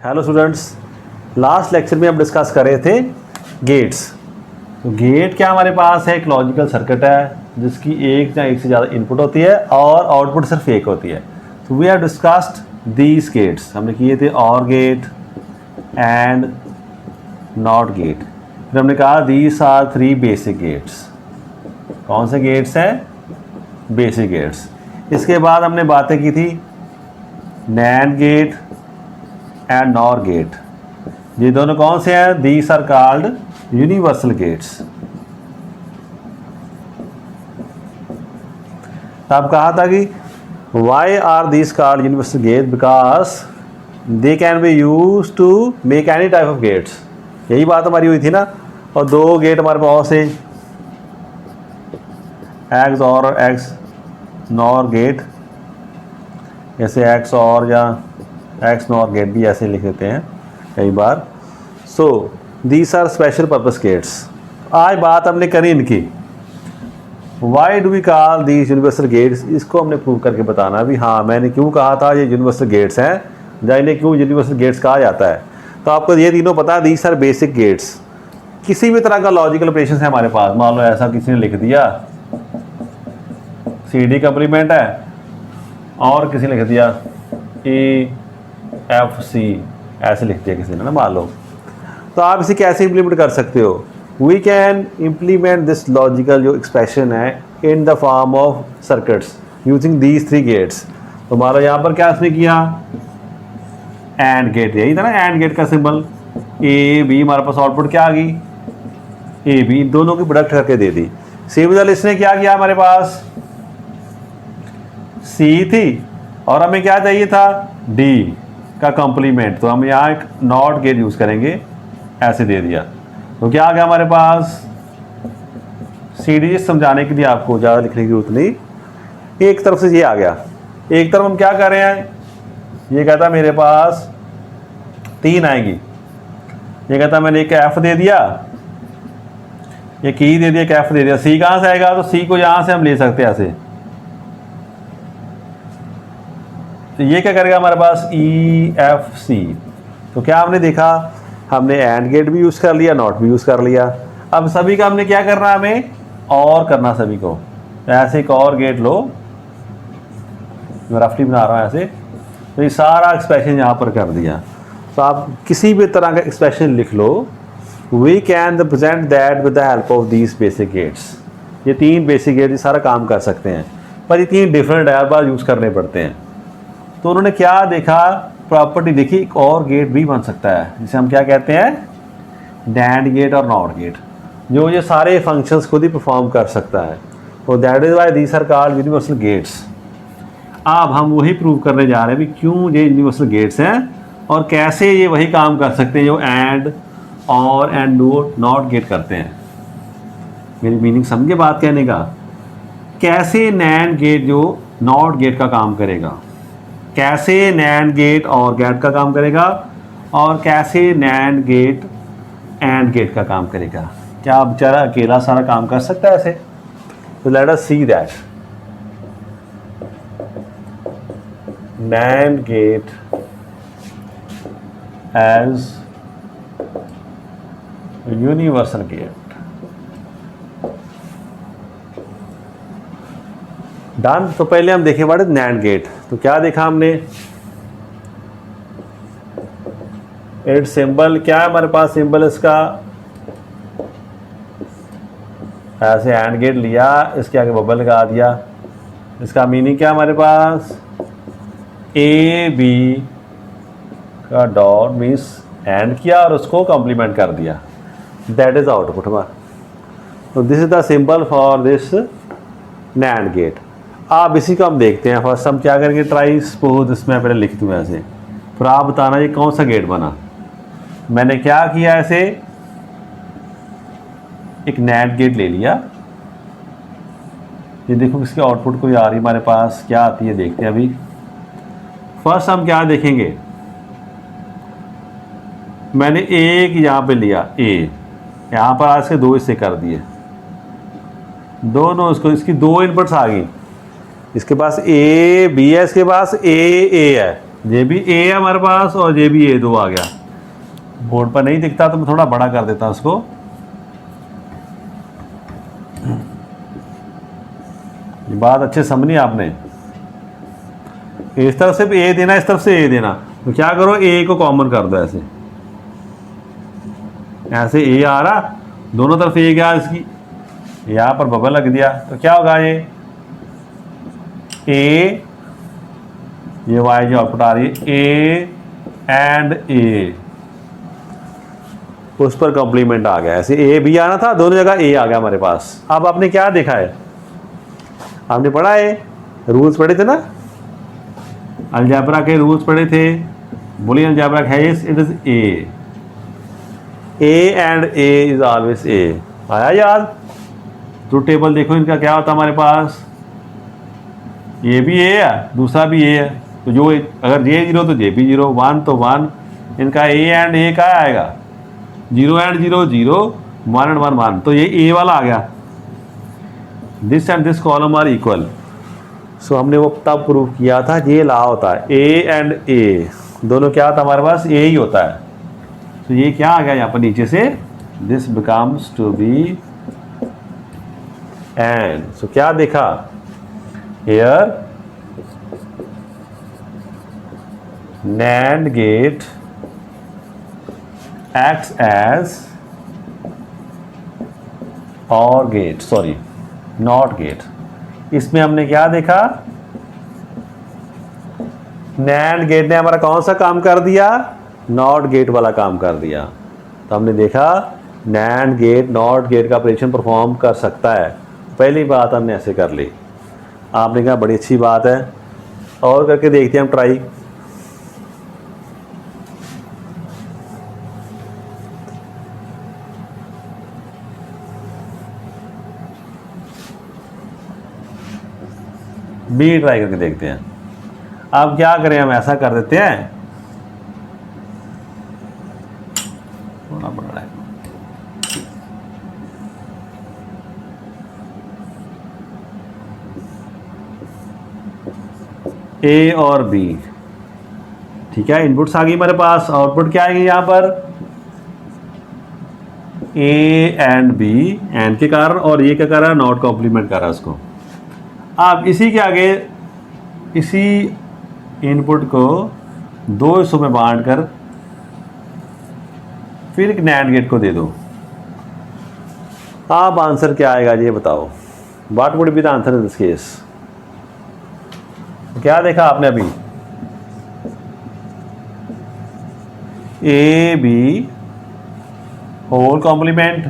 Hello students, last lecture में हम discuss कर रहे थे गेट्स। तो गेट क्या हमारे पास है, एक लॉजिकल सर्किट है जिसकी एक या एक से ज़्यादा इनपुट होती है और आउटपुट सिर्फ एक होती है। तो we have discussed these gates, हमने किए थे और गेट एंड नॉट गेट। फिर हमने कहा these are three basic gates. कौन से गेट्स हैं? Basic gates. इसके बाद हमने बातें की थी NAND gate and NOR gate. ये दोनों कौन से हैं? These are called universal gates. तब कहा था कि why are these called universal gate? Because they can be use to make any type of gates. यही बात हमारी हुई थी ना। और दो गेट हमारे पास है, एक्स और एक्स नॉर गेट, जैसे एक्स और या एक्स नॉर गेट भी ऐसे लिख देते हैं कई बार। So these are special purpose gates. आज बात हमने करी इनकी, why do we call these universal gates. इसको हमने प्रूव करके बताना भी हाँ मैंने क्यों कहा था ये यूनिवर्सल गेट्स हैं, या इन्हें क्यों यूनिवर्सल गेट्स कहा जाता है। तो आपको ये तीनों पता है, दीज आर बेसिक गेट्स। किसी भी तरह का लॉजिकल ऑपरेशन है हमारे पास, मान लो ऐसा किसी ने लिख दिया सी डी कम्प्लीमेंट है और किसी ने लिख दिया ए एफ सी, ऐसे लिख दिया किसी ने ना मान लो। तो आप इसे कैसे इम्प्लीमेंट कर सकते हो? We can implement this logical जो एक्सप्रेशन है in the form of circuits using these three gates. तो मान लो यहाँ पर क्या इसने किया, एंड गेट, यही था ना एंड गेट का सिंबल। ए बी हमारे पास आउटपुट क्या आ गई, ए बी, दोनों की प्रोडक्ट करके दे दी। सिमिलर इसने क्या किया, हमारे पास सी थी और हमें क्या चाहिए था, डी का कॉम्प्लीमेंट। तो हम यहाँ एक नॉट गेट यूज करेंगे, ऐसे दे दिया। तो क्या आ गया हमारे पास, सी डी। समझाने के लिए आपको ज़्यादा लिखने की जरूरत नहीं, एक तरफ से ये आ गया। एक तरफ हम क्या कर रहे हैं, ये कहता मेरे पास 3 आएगी, ये कहता मैंने एक एफ दे दिया, ये की दे दिया, एक एफ दे दिया। सी कहाँ से आएगा? तो सी को यहाँ से हम ले सकते हैं ऐसे। तो ये क्या करेगा हमारे पास, ई एफ सी। तो क्या हमने देखा, हमने एंड गेट भी यूज़ कर लिया, नॉट भी यूज़ कर लिया। अब सभी का हमने क्या करना है, हमें और करना सभी को। ऐसे एक और गेट लो, मैं रफली बना रहा हूँ ऐसे। तो ये सारा एक्सप्रेशन यहाँ पर कर दिया। तो आप किसी भी तरह का एक्सप्रेशन लिख लो, we can represent that with the help of these basic gates. ये 3 बेसिक गेट सारा काम कर सकते हैं, पर ये 3 डिफरेंट हर बार यूज़ करने पड़ते हैं। तो उन्होंने क्या देखा, प्रॉपर्टी देखी, एक और गेट भी बन सकता है जिसे हम क्या कहते हैं, नैंड गेट और नॉट गेट, जो ये सारे फंक्शंस खुद ही परफॉर्म कर सकता है। तो that is why these are called universal gates. अब हम वही प्रूव करने जा रहे हैं भी क्यों ये यूनिवर्सल गेट्स हैं और कैसे ये वही काम कर सकते हैं जो एंड और एंड नॉट गेट करते हैं। मेरी मीनिंग समझे बात कहने का? कैसे नैंड गेट जो नॉट गेट का काम करेगा, कैसे नैंड गेट और गेट का काम करेगा, और कैसे नैंड गेट एंड गेट का काम करेगा। क्या बेचारा अकेला सारा काम कर सकता है ऐसे? तो let us see that NAND gate as universal gate. Done. तो पहले हम देखें व्हाट इज नैंड गेट। तो क्या देखा हमने, इट सिंबल क्या है हमारे पास, सिंबल इसका ऐसे एंड गेट लिया, इसके आगे बबल लगा दिया। इसका मीनिंग क्या हमारे पास, ए बी का डॉट मीन्स एंड किया और उसको कॉम्प्लीमेंट कर दिया, दैट इज आउटपुट हमारा। तो this is the symbol for this NAND gate. आप इसी को हम देखते हैं। फर्स्ट हम क्या करेंगे, ट्राई सपोज इसमें पहले लिख दूँ ऐसे, फिर आप बताना ये कौन सा गेट बना। मैंने क्या किया, ऐसे एक नैंड गेट ले लिया। ये देखो इसके आउटपुट कोई आ रही हमारे पास, क्या आती है देखते हैं अभी। फर्स्ट हम क्या देखेंगे, मैंने एक यहाँ पे लिया ए, यहाँ पर आज के 2 हिस्से कर दिए, दोनों इसकी 2 इनपुट्स आ गई। इसके पास ए बी है, इसके पास ए है, ये भी ए है हमारे पास और ये भी ए, दो आ गया। बोर्ड पर नहीं दिखता तो मैं थोड़ा बड़ा कर देता हूं उसको। ये बात अच्छे समझनी आपने, इस तरफ से भी ए देना, इस तरफ से ए देना, तो क्या करो ए को कॉमन कर दो, ऐसे ऐसे ए आ रहा, दोनों तरफ ए गया, इसकी यहाँ पर बबल लग दिया, तो क्या होगा ये वाई जो आउटपुट आ रही है ए एंड ए, उस पर कॉम्प्लीमेंट आ गया। ऐसे ए भी आना था, दोनों जगह ए आ गया हमारे पास। अब आपने क्या देखा है, आपने पढ़ा है, रूल्स पढ़े थे ना, अलजेब्रा के रूल्स पढ़े थे। बुलियन अलजेब्रा है it is A and A is always a, आया याद। ट्रुथ टेबल देखो इनका क्या होता है हमारे पास, ये भी ए है, दूसरा भी ए है, तो जो अगर ये जीरो तो ये भी जीरो, वन तो वन, इनका ए एंड ए क्या आएगा, zero and zero zero, one and one one, तो ये ए वाला आ गया। This and this column are equal. So हमने वो तब प्रूव किया था, ये ला होता है ए एंड ए, दोनों क्या होता है हमारे पास, ए ही होता है। तो ये क्या आ गया यहाँ पर नीचे से, this becomes to be and. So क्या देखा, here NAND gate acts as OR gate, sorry NOT gate। इसमें हमने क्या देखा, NAND गेट ने हमारा कौन सा काम कर दिया, NOT गेट वाला काम कर दिया। तो हमने देखा NAND गेट NOT गेट का ऑपरेशन परफॉर्म कर सकता है, पहली बात हमने ऐसे कर ली। आपने कहा बड़ी अच्छी बात है, और करके देखते हैं हम ट्राई। बी ट्राई करके देखते हैं। अब क्या करें, हम ऐसा कर देते हैं, थोड़ा बड़ा है, ए और बी, ठीक है। इनपुट्स आ गई हमारे पास, आउटपुट क्या आएगी यहाँ पर, ए एंड बी, एंड के कारण, और ये क्या कर रहा है, नॉट कॉम्प्लीमेंट कर रहा है उसको। आप इसी के आगे इसी इनपुट को दो हिस्सों में बांट कर फिर एक NAND गेट को दे दो। आप आंसर क्या आएगा ये बताओ, what would be the answer in this case. क्या देखा आपने अभी, A B whole complement,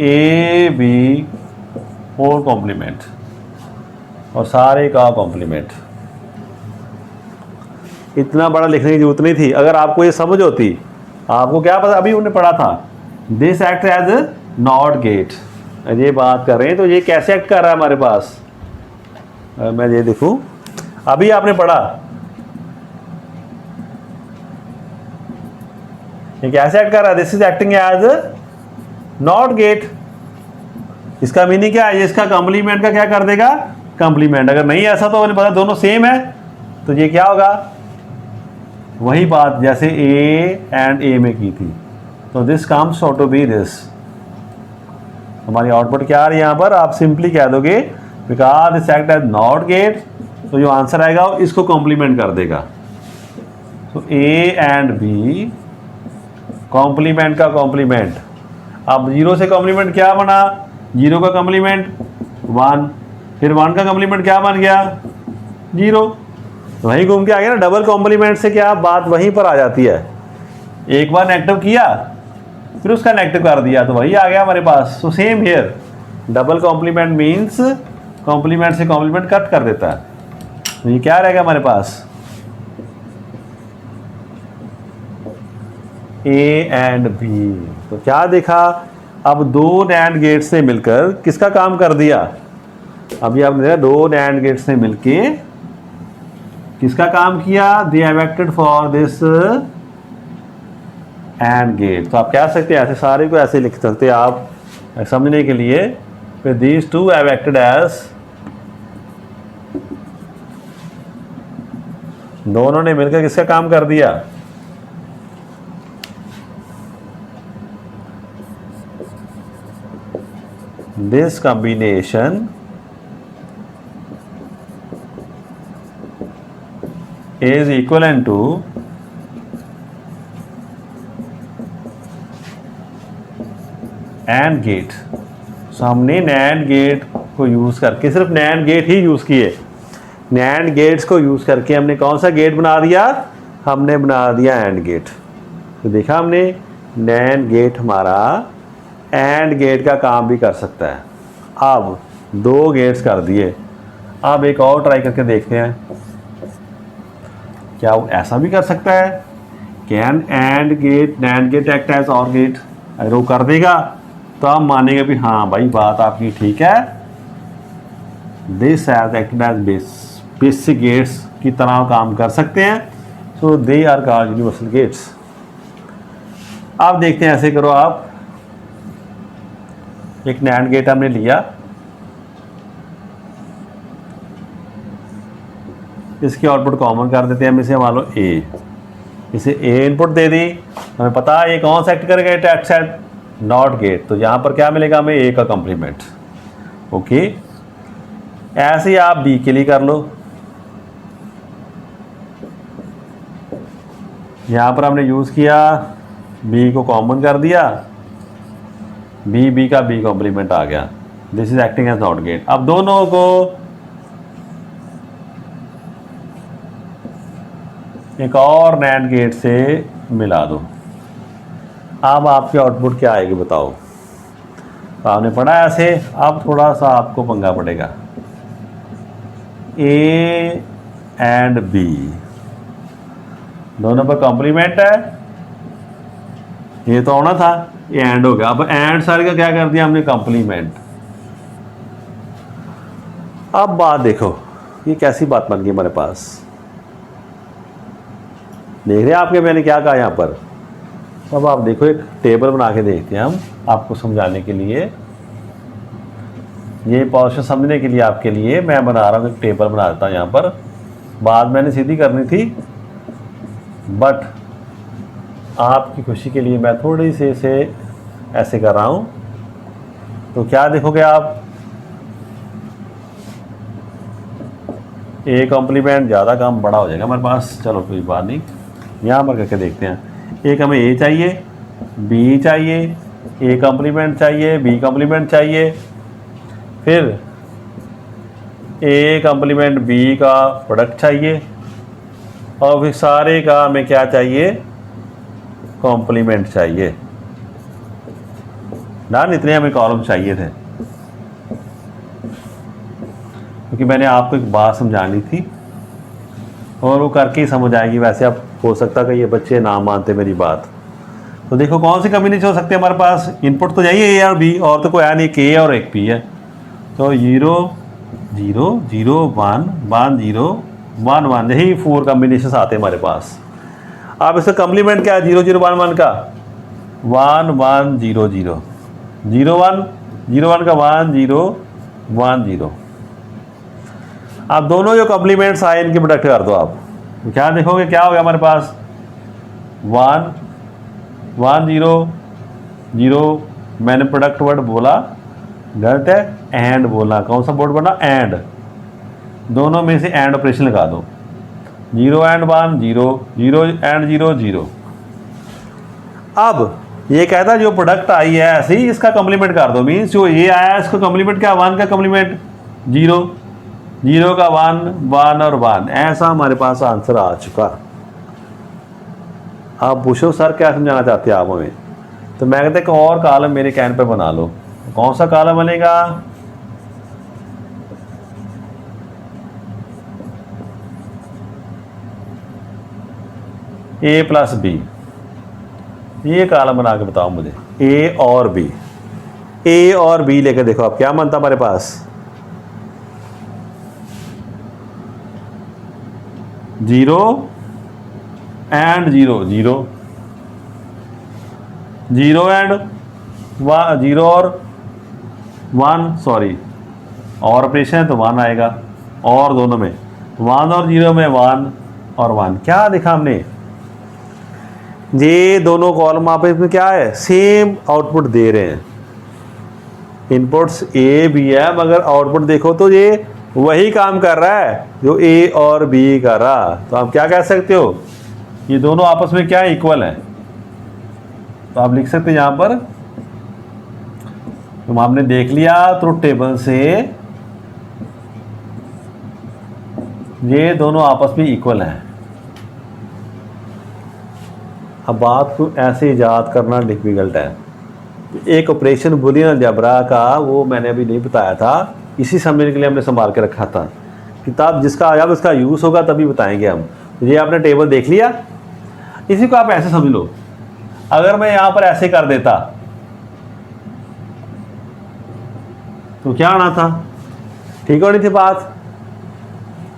A B whole complement, और सारे का कॉम्प्लीमेंट। इतना बड़ा लिखने की जरूरत नहीं थी, अगर आपको ये समझ होती। आपको क्या पता, अभी उन्होंने पढ़ा था this act as a NOT gate, ये बात कर रहे हैं, तो ये कैसे एक्ट कर रहा है हमारे पास। मैं ये देखूं, अभी आपने पढ़ा ये कैसे एक्ट कर रहा है, this is acting as NOT gate. इसका मीनिंग क्या है, ये इसका कॉम्प्लीमेंट का क्या कर देगा, कॉम्प्लीमेंट। अगर नहीं ऐसा तो मैंने पता दोनों सेम है, तो ये क्या होगा, वही बात जैसे ए एंड ए में की थी। तो this comes out to be this. हमारी आउटपुट क्या आ रही है यहाँ पर, आप सिंपली कह दोगे because this act as NOT gate, तो जो आंसर आएगा वो इसको कॉम्प्लीमेंट कर देगा। तो ए एंड बी कॉम्प्लीमेंट का कॉम्प्लीमेंट। अब जीरो से कॉम्प्लीमेंट क्या बना, जीरो का कॉम्प्लीमेंट वन, फिर वन का कॉम्प्लीमेंट क्या बन गया, जीरो। वहीं घूम के आ गया ना, डबल कॉम्प्लीमेंट से क्या बात वहीं पर आ जाती है। एक बार नेगेटिव किया फिर उसका नेगेटिव कर दिया, तो वही आ गया हमारे पास। So same here, double complement means complement से कॉम्प्लीमेंट कट कर देता है। तो ये क्या रहेगा हमारे पास, ए एंड बी। तो क्या देखा, अब दो NAND गेट्स ने मिलकर किसका काम कर दिया, अभी आपने देखा दो NAND गेट्स ने मिलके किसका काम किया, they have acted for this AND gate. तो आप कह सकते हैं ऐसे सारे को ऐसे लिख सकते हैं आप समझने के लिए, फिर these two have acted as दोनों ने मिलकर किसका काम कर दिया? This combination is equivalent to and gate. So हमने नैंड गेट को यूज करके, सिर्फ नैंड गेट ही यूज किए, नैंड गेट्स को यूज करके हमने कौन सा गेट बना दिया? हमने बना दिया एंड गेट। तो देखा हमने, नैंड गेट हमारा एंड गेट का काम भी कर सकता है। अब 2 गेट्स कर दिए, अब एक और ट्राई करके देखते हैं, क्या वो ऐसा भी कर सकता है? Can AND gate NAND gate act as OR gate? अगर वो कर देगा तो हम मानेंगे भी हाँ भाई बात आपकी ठीक है, this has acted as basic gates की तरह काम कर सकते हैं, so they are called universal gates. अब देखते हैं, ऐसे करो आप, एक नैंड गेट हमने लिया, इसकी आउटपुट कॉमन कर देते हैं हम, इसे मान लो ए, इसे ए इनपुट दे दी, हमें पता है ये कौन सा एक्ट करेगा? Act set not gate. तो यहाँ पर क्या मिलेगा हमें? ए का कॉम्प्लीमेंट। ओके, ऐसे ही आप बी के लिए कर लो। यहाँ पर हमने यूज किया, बी को कॉमन कर दिया, बी का बी कॉम्प्लीमेंट आ गया, this is acting as NOT gate. अब दोनों को एक और नैंड गेट से मिला दो। अब आपकी आउटपुट क्या आएगी बताओ? तो आपने पढ़ा ऐसे, अब थोड़ा सा आपको पंगा पड़ेगा। ए एंड बी दोनों पर कॉम्प्लीमेंट है, ये तो होना था, ये एंड हो गया। अब एंड सारे का क्या कर दिया हमने? कॉम्प्लीमेंट। अब बात देखो, ये कैसी बात बन गई हमारे पास, देख रहे हैं आपके मैंने क्या कहा यहाँ पर? अब आप देखो, एक टेबल बना के देखते हैं हम आपको समझाने के लिए, ये पोर्शन समझने के लिए आपके लिए मैं बना रहा हूँ, एक टेबल बना देता हूँ यहाँ पर। बात मैंने सीधी करनी थी, बट आपकी खुशी के लिए मैं थोड़ी सी इसे ऐसे कर रहा हूँ। तो क्या देखोगे आप? ए कॉम्प्लीमेंट, ज़्यादा काम बड़ा हो जाएगा हमारे पास, चलो कोई बात नहीं, यहाँ पर करके देखते हैं। एक हमें ए चाहिए, बी चाहिए, ए कॉम्प्लीमेंट चाहिए, बी कॉम्प्लीमेंट चाहिए, फिर ए कॉम्प्लीमेंट बी का प्रोडक्ट चाहिए, और फिर सारे का हमें क्या चाहिए? कॉम्प्लीमेंट चाहिए ना। इतने हमें कॉलम चाहिए थे, क्योंकि मैंने आपको एक बात समझानी थी और वो करके ही समझ आएगी। वैसे अब हो सकता कि ये बच्चे ना मानते मेरी बात। तो देखो कौन सी कम्बिनेशन हो सकती है हमारे पास? इनपुट तो चाहिए ए और बी, और तो कोई है नहीं, एक ए और एक बी है। तो 0 0 0 1 1 0 1 1, यही 4 कम्बिनेशन आते हैं हमारे पास। अब इसका कम्प्लीमेंट क्या है? 0 0 1 1 का 1 1 0 0 0 1 0 1 का 1 0 1 0। अब दोनों जो कॉम्प्लीमेंट्स आए इनके प्रोडक्ट कर दो आप, तो क्या देखोगे क्या हो गया हमारे पास? 1 1 0 0, मैंने प्रोडक्ट वर्ड बोला गलत है, एंड बोलना। कौन सा वर्ड बना? एंड। दोनों में से एंड ऑपरेशन लगा दो, 0 एंड 1 0 0 एंड 0 0। अब ये कहता है जो प्रोडक्ट आई है ऐसे ही इसका कॉम्प्लीमेंट कर दो, मीन्स जो ये आया इसका कॉम्प्लीमेंट क्या? 1 का कॉम्प्लीमेंट 0, 0 का 1 1 और 1, ऐसा हमारे पास आंसर आ चुका। आप पूछो सर क्या समझाना चाहते हैं आप हमें? तो मैं कहते एक और कॉलम मेरे कहने पे बना लो। कौन सा कॉलम बनेगा? ए प्लस बी, ये कॉलम बना के बताओ मुझे। ए और बी, ए और बी लेकर देखो आप क्या बनता हमारे पास? 0 एंड 0 0 0 एंड 0 और 1, सॉरी और ऑपरेशन है तो 1 आएगा, और दोनों में 1 और 0 में 1 और 1। क्या देखा हमने, ये दोनों कॉलम आपस में क्या है, सेम आउटपुट दे रहे हैं। इनपुट्स ए बी है मगर आउटपुट देखो तो ये वही काम कर रहा है जो ए और बी कर रहा। तो आप क्या कह सकते हो, ये दोनों आपस में क्या इक्वल है। तो आप लिख सकते हैं यहां पर, तो आपने देख लिया ट्रुथ टेबल से ये दोनों आपस में इक्वल हैं। अब बात को ऐसे इजाद करना डिफिकल्ट है। एक ऑपरेशन बुलियन अलजेब्रा का वो मैंने अभी नहीं बताया था, इसी समझने के लिए हमने संभाल के रखा था। किताब जिसका जब इसका यूज़ होगा तभी बताएंगे हम। तो ये आपने टेबल देख लिया, इसी को आप ऐसे समझ लो, अगर मैं यहाँ पर ऐसे कर देता तो क्या आना था, ठीक होनी थी बात।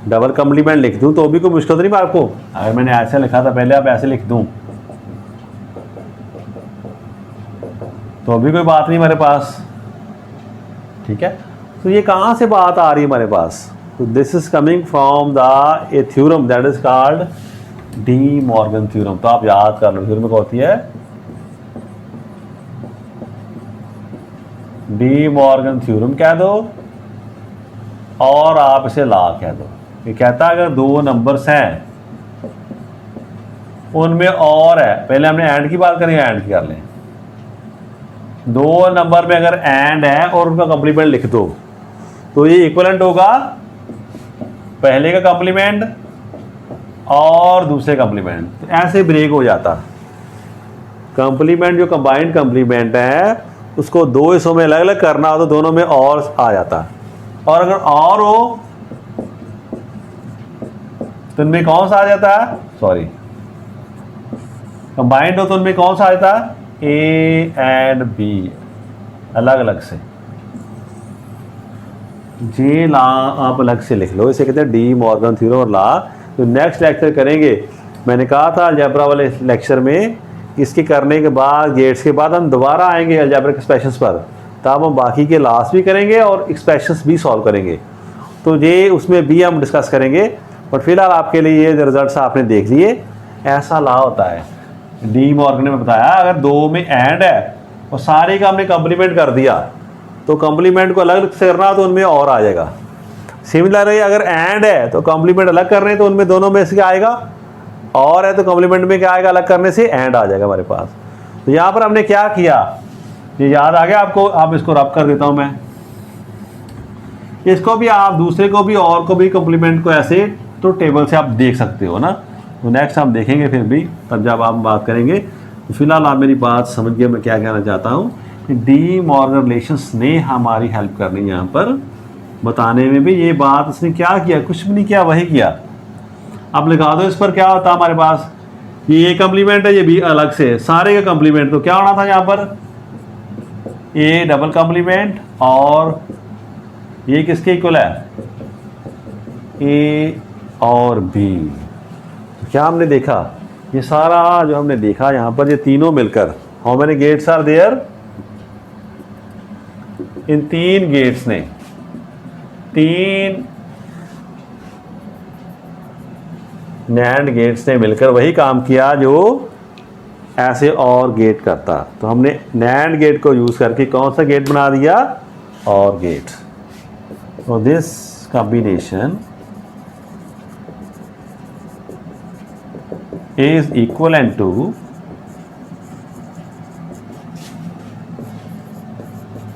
डबल कम्प्लीमेंट लिख दूँ तो भी कोई मुश्किल तो नहीं आपको। अगर मैंने ऐसे लिखा था पहले, आप ऐसे लिख दूँ तो अभी कोई बात नहीं हमारे पास, ठीक है। तो ये कहाँ से बात आ रही है हमारे पास, तो this is coming from the A theorem that is called De Morgan theorem. तो आप याद कर लो, थ्योरम क्या होती है, डी मॉर्गन थ्योरम कह दो और आप इसे लॉ कह दो। ये कहता है अगर दो नंबर्स हैं उनमें और है, पहले हमने एंड की बात करेंगे, एंड की कर लें। दो नंबर में अगर एंड है और उनका कॉम्प्लीमेंट लिख दो तो ये इक्विवेलेंट होगा पहले का कॉम्प्लीमेंट और दूसरे कॉम्प्लीमेंट। तो ऐसे ब्रेक हो जाता। कॉम्प्लीमेंट जो कंबाइंड कॉम्प्लीमेंट है उसको दो हिस्सों में अलग अलग करना हो तो दोनों में और आ जाता, और अगर और हो तो इनमें कौन सा आ जाता है, सॉरी कंबाइंड हो तो उनमें कौन सा आ जाता है, ए एंड बी अलग अलग से। जे ला आप अलग से लिख लो, इसे कहते हैं डी मॉर्गन थ्योरम और ला। तो नेक्स्ट लेक्चर करेंगे, मैंने कहा था अलजेब्रा वाले लेक्चर में, इसके करने के बाद गेट्स के बाद हम दोबारा आएंगे अलजेब्रिक एक्सप्रेशंस पर, तब हम बाकी के लास्ट भी करेंगे और एक्सप्रेशंस भी सॉल्व करेंगे। तो ये उसमें भी हम डिस्कस करेंगे, बट फिलहाल आपके लिए ये रिजल्ट्स आपने देख लिए। ऐसा ला होता है, डी मॉर्गन ने बताया अगर दो में एंड है और सारे का हमने कॉम्प्लीमेंट कर दिया तो कॉम्प्लीमेंट को अलग से करना तो उनमें और आ जाएगा। सिमिलरली अगर एंड है तो कॉम्प्लीमेंट अलग करने तो उनमें दोनों में से क्या आएगा, और है तो कॉम्प्लीमेंट में क्या आएगा, अलग करने से एंड आ जाएगा हमारे पास। तो यहाँ पर हमने क्या किया, ये याद आ गया आपको, आप इसको रब कर देता हूँ मैं, इसको भी आप दूसरे को भी और को भी कॉम्प्लीमेंट को ऐसे तो टेबल से आप देख सकते हो ना। तो नेक्स्ट हम देखेंगे फिर भी, तब जब आप बात करेंगे। तो फिलहाल आप मेरी बात समझ गए मैं क्या कहना चाहता हूँ कि डी मॉर्गन रिलेशंस ने हमारी हेल्प करनी यहाँ पर बताने में भी। ये बात इसने क्या किया, कुछ भी नहीं किया, वही किया। अब लगा दो इस पर, क्या होता हमारे पास, ये कॉम्प्लीमेंट है, ये भी अलग से सारे का कॉम्प्लीमेंट। तो क्या होना था यहाँ पर, ए डबल कॉम्प्लीमेंट और ये किसके इक्वल है, ए और बी। क्या हमने देखा, ये सारा जो हमने देखा यहाँ पर, ये तीनों मिलकर, how many gates are there, इन तीन गेट्स ने, तीन नैंड गेट्स ने मिलकर वही काम किया जो ऐसे और गेट करता। तो हमने नैंड गेट को यूज करके कौन सा गेट बना दिया, OR gate. So this combination is equivalent to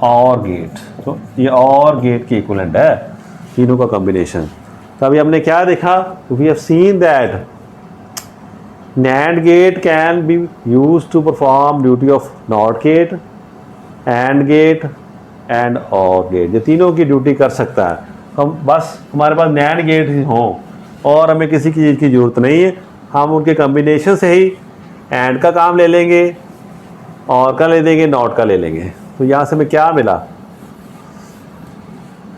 OR गेट। तो ये OR गेट के इक्वलेंट है तीनों का कॉम्बिनेशन। तो अभी हमने क्या देखा, we have seen that NAND gate can be used to perform duty of NOT gate, AND gate and OR gate. ये तीनों की ड्यूटी कर सकता है। हम बस हमारे पास NAND गेट हो और हमें किसी की चीज़ की ज़रूरत नहीं है, हम उनके कॉम्बिनेशन से ही एंड का काम ले लेंगे, और का ले लेंगे, नॉट का ले लेंगे। तो यहाँ से हमें क्या मिला,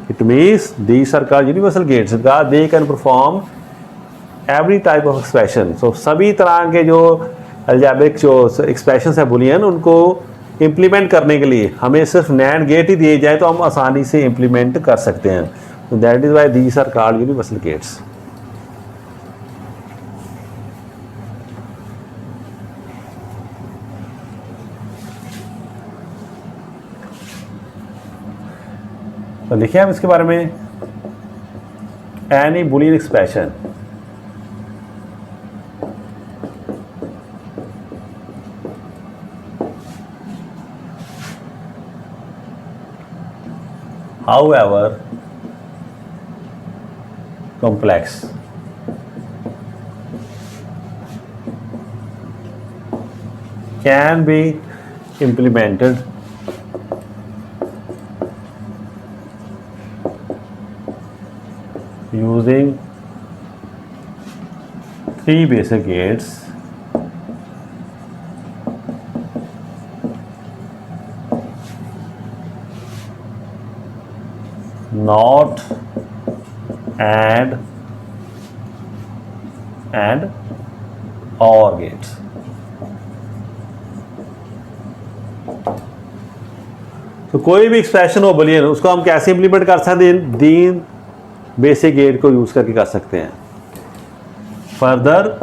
it means these are called universal gates because they can perform every type of expression. So सभी तरह के जो अलजेब्रिक जो एक्सप्रेशन है बुलियन, उनको इम्प्लीमेंट करने के लिए हमें सिर्फ नैंड गेट ही दिए जाए तो हम आसानी से इम्प्लीमेंट कर सकते हैं। तो that is why these are called universal gates. तो लिखे हम इसके बारे में, any Boolean expression however complex can be implemented using three basic gates not and or gates। तो कोई भी एक्सप्रेशन हो बुलियन उसको हम कैसे इंप्लीमेंट कर सकते हैं, तीन बेसिक गेट को यूज करके कर सकते हैं। Further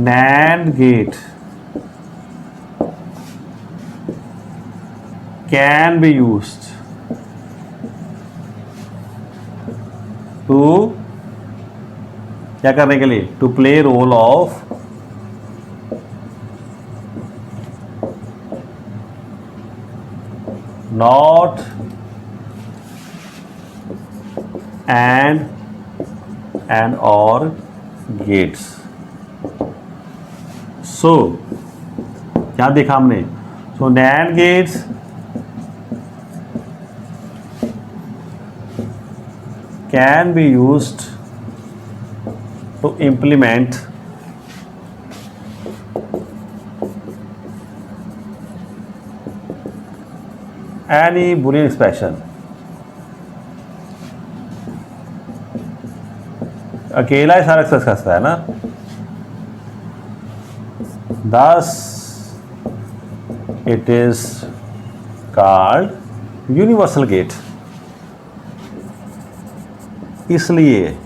NAND gate can be used to क्या करने के लिए, to play role of not and or gates। so क्या देखा हमने, so NAND gates can be used to implement any Boolean expression। अकेला ही सारा एक्सप्रेस कर सकता है ना, thus it is called universal gate। इसलिए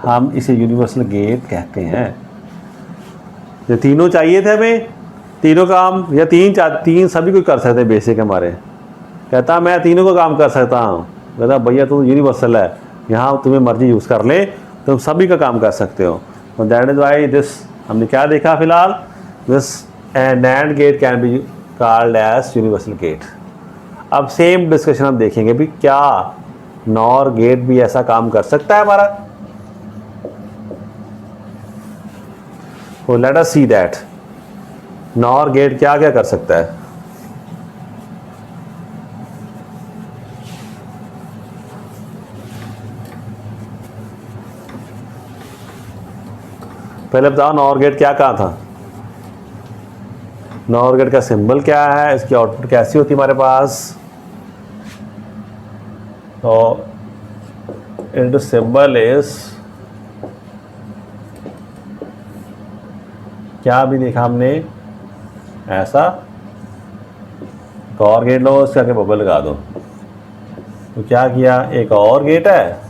हम इसे यूनिवर्सल गेट कहते हैं। ये तीनों चाहिए थे हमें, तीनों काम, या तीन सभी कोई कर सकते हैं बेसिक हमारे। कहता मैं तीनों को काम कर सकता हूँ, कहता भैया तुम यूनिवर्सल है, यहाँ तुम्हें मर्जी यूज़ कर ले, तुम सभी का काम कर सकते हो। तो दैट इज़ वाई दिस, हमने क्या देखा फिलहाल, this NAND gate can be called as universal gate. अब सेम डिस्कशन हम देखेंगे भी क्या NOR गेट भी ऐसा काम कर सकता है हमारा। तो let us see that NOR gate क्या क्या कर सकता है। पहले बताओ NOR गेट क्या कहा था, NOR गेट का सिंबल क्या है, इसकी आउटपुट कैसी होती है हमारे पास। तो इनटू सिंबल इज, क्या अभी देखा हमने ऐसा, तो और गेट लो, उसके आगे बबल लगा दो। तो क्या किया, एक और गेट है,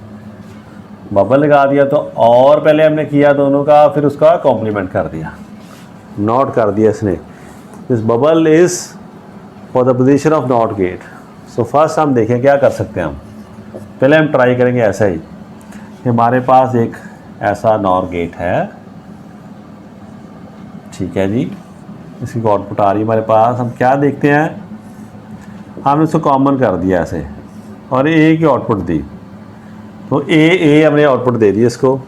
बबल लगा दिया, तो और पहले हमने किया दोनों का, फिर उसका कॉम्प्लीमेंट कर दिया, नॉट कर दिया इसने। This bubble is for the position of NOT gate. So first हम देखें क्या कर सकते हैं हम। पहले हम ट्राई करेंगे ऐसा ही, हमारे पास एक ऐसा NOR गेट है, ठीक है जी, इसकी आउटपुट आ रही है हमारे पास। हम क्या देखते हैं, हमने इसको कॉमन कर दिया ऐसे, और ए की आउटपुट दी, तो ए हमने आउटपुट दे दी इसको।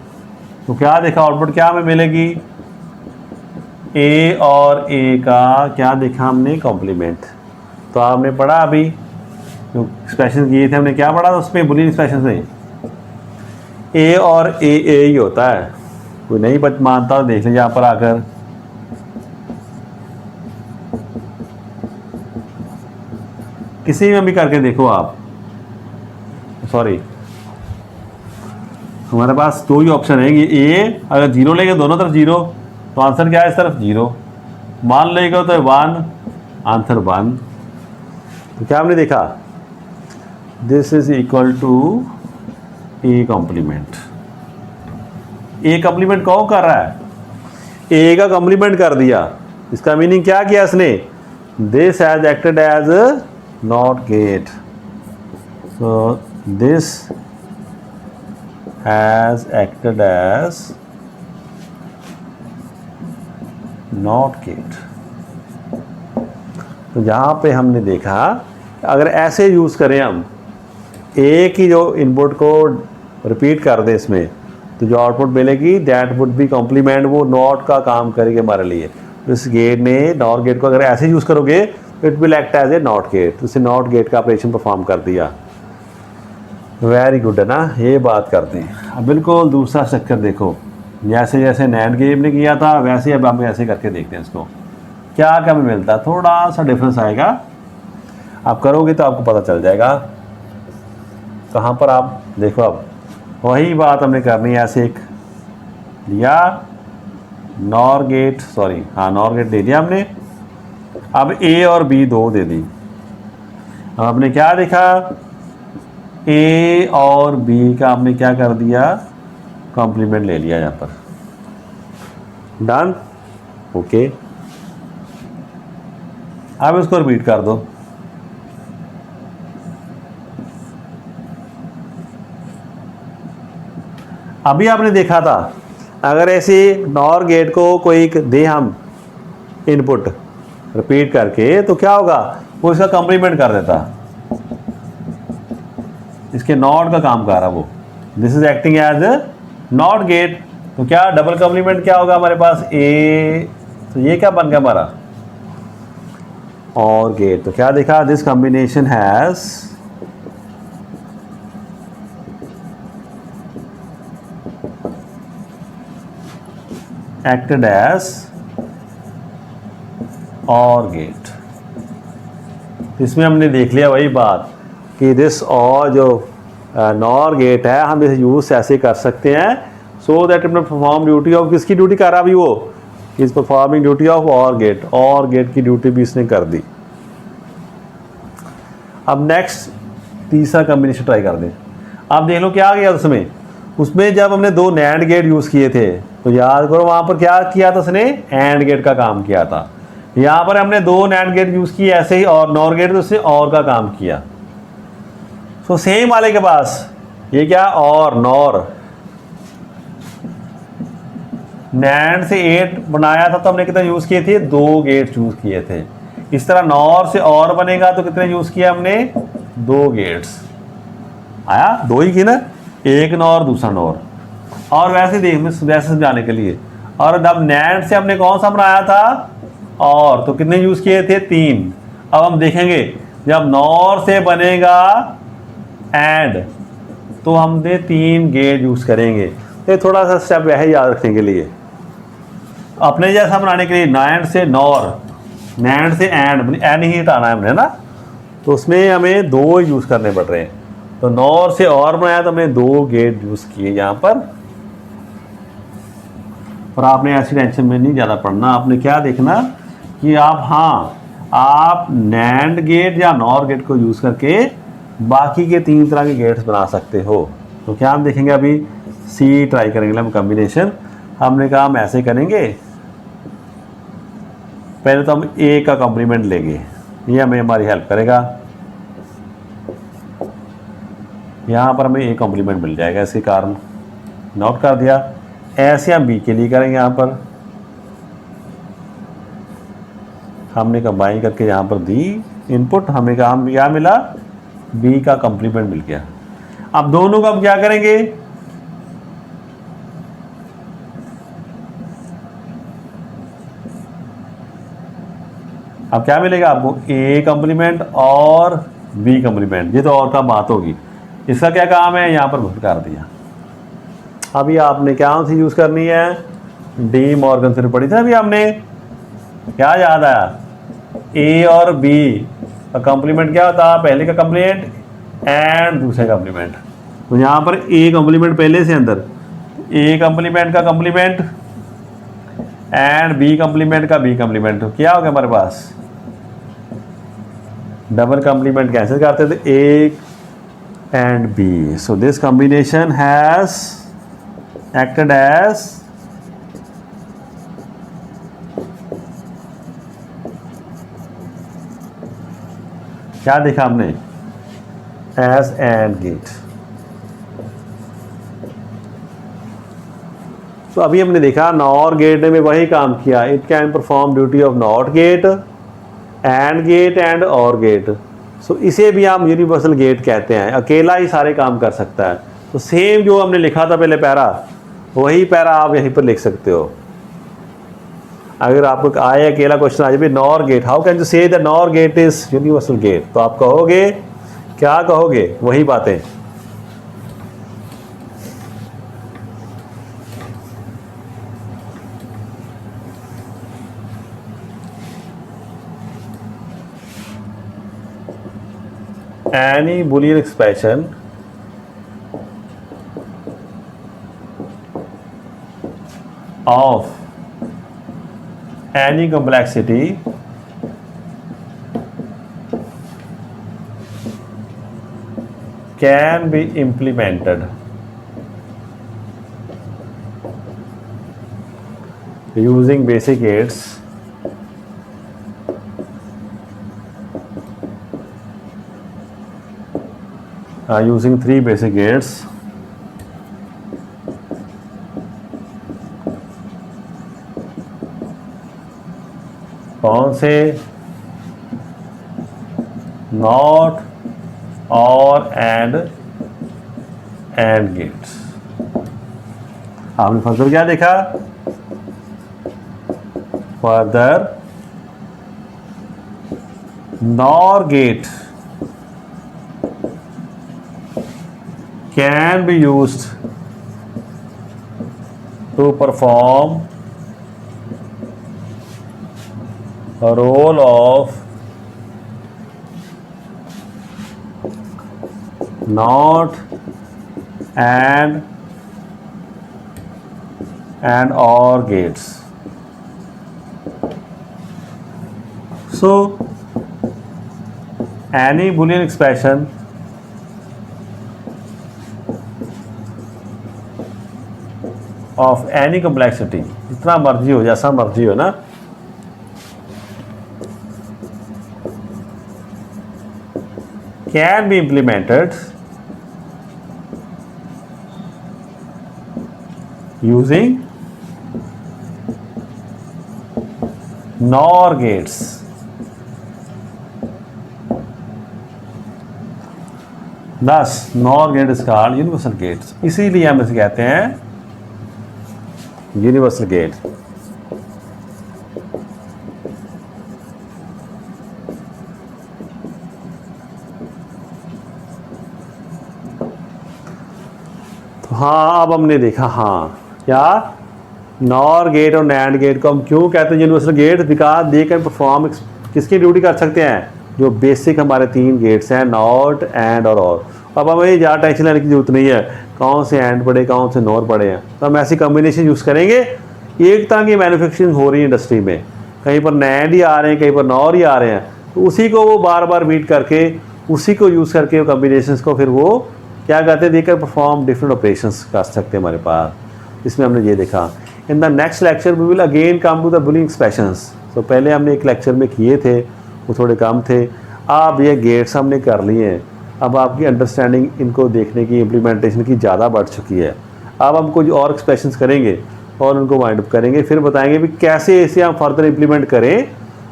तो क्या देखा आउटपुट क्या हमें मिलेगी, ए और ए का क्या देखा हमने, कॉम्प्लीमेंट। तो आपने पढ़ा अभी जो एक्सप्रेशन किए थे हमने, क्या पढ़ा था उसमें, बुलियन एक्सप्रेशन में ए और ए ही होता है। कोई नहीं बच मानता तो देख लीजिए यहाँ पर आकर, किसी में भी करके देखो आप। सॉरी, हमारे पास दो ही ऑप्शन है, ये ए अगर जीरो लेंगे दोनों तरफ जीरो, तो आंसर क्या है, इस तरफ जीरो, मान लेगा तो 1, आंसर 1। तो क्या हमने देखा, this is equal to A complement. A complement कौन कर रहा है, ए का कॉम्प्लीमेंट कर दिया। इसका मीनिंग क्या किया इसने, this has acted as a NOT gate. So this has acted as NOT gate. तो यहाँ पे हमने देखा अगर ऐसे यूज़ करें हम, एक ही जो इनपुट को रिपीट कर दें इसमें, तो जो आउटपुट मिलेगी दैट वुड बी कॉम्प्लीमेंट, वो नॉट का काम करेगी हमारे लिए। तो इस गेट ने नॉट गेट को अगर ऐसे यूज़ करोगे it will act as a NOT gate, तो इसे नॉट गेट का ऑपरेशन परफॉर्म कर दिया। वेरी गुड है ना, ये बात करते हैं। अब बिल्कुल दूसरा स्ट्रक्चर देखो, जैसे जैसे नैंड गेम ने किया था वैसे अब हम ऐसे करके देखते हैं इसको क्या क्या हमें मिलता है। थोड़ा सा डिफरेंस आएगा, आप करोगे तो आपको पता चल जाएगा। कहाँ पर आप देखो, अब वही बात हमने करनी है। ऐसे एक लिया नॉर गेट, सॉरी हाँ नॉर गेट दे दिया हमने। अब ए और बी दो दे दी। अब आपने क्या देखा, ए और बी का हमने क्या कर दिया, कॉम्प्लीमेंट ले लिया यहाँ पर। Done, okay. अब इसको रिपीट कर दो। अभी आपने देखा था अगर ऐसे नॉर गेट को कोई दे हम इनपुट रिपीट करके तो क्या होगा, वो इसका कॉम्प्लीमेंट कर देता, इसके नॉट का काम कर रहा वो। This is acting as a NOT gate, तो क्या डबल कॉम्प्लीमेंट क्या होगा हमारे पास, ए, तो ये क्या बन गया हमारा और गेट। तो क्या देखा, this combination has acted as OR gate. इसमें हमने देख लिया वही बात कि दिस और जो नॉर गेट है हम इसे यूज ऐसे कर सकते हैं, सो दैट अपने परफॉर्म ड्यूटी ऑफ, किसकी ड्यूटी कर रहा अभी वो, इज परफॉर्मिंग ड्यूटी ऑफ और गेट की ड्यूटी भी इसने कर दी। अब नेक्स्ट तीसरा कॉम्बिनेशन ट्राई कर दें। अब देख लो क्या आ गया उसमें जब हमने दो नैंड गेट यूज़ किए थे तो याद करो वहाँ पर क्या किया था उसने, एंड गेट का काम किया था। यहाँ पर हमने दो नैंड गेट यूज़ किए ऐसे ही, और नॉर गेट तो उसने और का काम किया। सो सेम वाले के पास ये क्या, और नॉर, नैंड से 8 बनाया था तो हमने कितने यूज़ किए थे, 2 गेट यूज़ किए थे। इस तरह नॉर से और बनेगा तो कितने यूज़ किया हमने, 2 गेट्स आया, 2 ही की ना, एक नॉर दूसरा नॉर। और वैसे देख वैसे समझाने के लिए, और अब नैंड से हमने कौन सा बनाया था, और, तो कितने यूज़ किए थे, 3। अब हम देखेंगे जब नॉर से बनेगा एंड तो हमने 3 गेट यूज़ करेंगे। तो थोड़ा सा स्टेप वह याद रखने के लिए, अपने जैसा बनाने के लिए नैंड से नॉर, नैंड से एंड ही हटाना है हमने ना, तो उसमें हमें 2 यूज़ करने पड़ रहे हैं। तो नॉर से और बनाया तो हमने 2 गेट यूज़ किए यहाँ पर। और आपने ऐसी टेंशन में नहीं ज़्यादा पढ़ना, आपने क्या देखना कि आप नैंड गेट या नॉर गेट को यूज़ करके बाकी के 3 तरह के गेट्स बना सकते हो। तो क्या हम देखेंगे अभी, सी ट्राई करेंगे हम कॉम्बिनेशन। हमने कहा हम ऐसे करेंगे, पहले तो हम ए का कॉम्प्लीमेंट लेंगे, ये हमें हमारी हेल्प करेगा। यहाँ पर हमें ए कॉम्प्लीमेंट मिल जाएगा, इसके कारण नोट कर दिया। ऐसे हम बी के लिए करेंगे, यहाँ पर हमने कंबाइन करके यहाँ पर दी इनपुट, हमें काम क्या मिला, बी का कॉम्प्लीमेंट मिल गया। अब दोनों का हम क्या करेंगे, अब क्या मिलेगा आपको, ए कॉम्प्लीमेंट और बी कॉम्प्लीमेंट। ये तो और का बात होगी, इसका क्या काम है, यहाँ पर भुट कर दिया। अभी आपने क्या सी यूज़ करनी है, डी मॉर्गन से पढ़ी थी अभी हमने, क्या याद आया, ए और बी का कॉम्प्लीमेंट क्या होता, पहले का कॉम्प्लीमेंट एंड दूसरे कॉम्प्लीमेंट। तो यहाँ पर ए कॉम्प्लीमेंट पहले से अंदर, ए कॉम्प्लीमेंट का कॉम्प्लीमेंट एंड बी कॉम्प्लीमेंट का बी कॉम्प्लीमेंट, तो क्या हो गया हमारे पास, डबल कॉम्प्लीमेंट कैंसिल करते थे, A and B. So this combination has acted as क्या देखा हमने, एज एंड गेट। तो अभी हमने देखा नॉर गेट ने वही काम किया, it can perform duty of NOT gate, AND gate and OR gate. So इसे भी हम यूनिवर्सल गेट कहते हैं, अकेला ही सारे काम कर सकता है। तो सेम जो हमने लिखा था पहले पैरा, वही पैरा आप यहीं पर लिख सकते हो। अगर आपको आए अकेला क्वेश्चन आ जाए nor gate, how can you say the nor gate is universal gate, तो आप कहोगे, क्या कहोगे, वही बातें। Any Boolean expression of any complexity can be implemented using basic gates using 3 basic gates. कौन से, नॉट, और, एंड गेट्स। आपने फर्दर क्या देखा, further NOR gate can be used to perform a role of not and or gates. So any Boolean expression of any complexity, जितना मर्जी हो, जैसा मर्जी हो ना, can be implemented using NOR gates. Thus NOR gate is called universal gates. इसीलिए हम इसे कहते हैं यूनिवर्सल गेट। तो हाँ, अब हमने देखा, हाँ क्या, नॉर गेट और नैंड गेट को हम क्यों कहते हैं universal gate, because they can perform, किसकी ड्यूटी कर सकते हैं, जो बेसिक हमारे 3 गेट्स हैं, नॉट, एंड और। अब हमें ज़्यादा टेंशन लेने की जरूरत नहीं है कौन से एंड पड़े, कौन से नॉर पड़े हैं, तो हम ऐसी कम्बिनेशन यूज़ करेंगे। एक तरह की मैन्युफैक्चरिंग हो रही है इंडस्ट्री में, कहीं पर नैंड ही आ रहे हैं, कहीं पर नॉर ही आ रहे हैं, तो उसी को वो बार बार मीट करके, उसी को यूज़ करके वो कम्बिनेशंस को फिर वो क्या कहते हैं, देकर परफॉर्म डिफरेंट ऑपरेशंस कर सकते हैं हमारे पास। इसमें हमने ये देखा। In the next lecture we will again come to the Boolean expressions. तो पहले हमने एक लेक्चर में किए थे, वो थोड़े कम थे। अब ये गेट्स हमने कर लिए हैं, अब आपकी अंडरस्टैंडिंग इनको देखने की, इम्प्लीमेंटेशन की ज़्यादा बढ़ चुकी है। अब हम कुछ और एक्सप्रेशंस करेंगे और उनको वाइंड अप करेंगे, फिर बताएंगे भी कैसे इसे हम फर्दर इम्प्लीमेंट करें,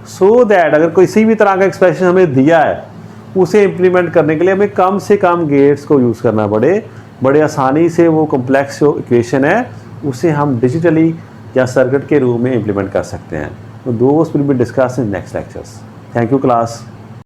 सो दैट अगर किसी भी तरह का एक्सप्रेशन हमें दिया है उसे इम्प्लीमेंट करने के लिए हमें कम से कम गेट्स को यूज़ करना पड़े, बड़े आसानी से वो कॉम्प्लेक्स जो इक्वेशन है उसे हम डिजिटली या सर्किट के रूप में इम्प्लीमेंट कर सकते हैं। तो दोस्त will be discuss in next lectures. Thank you class.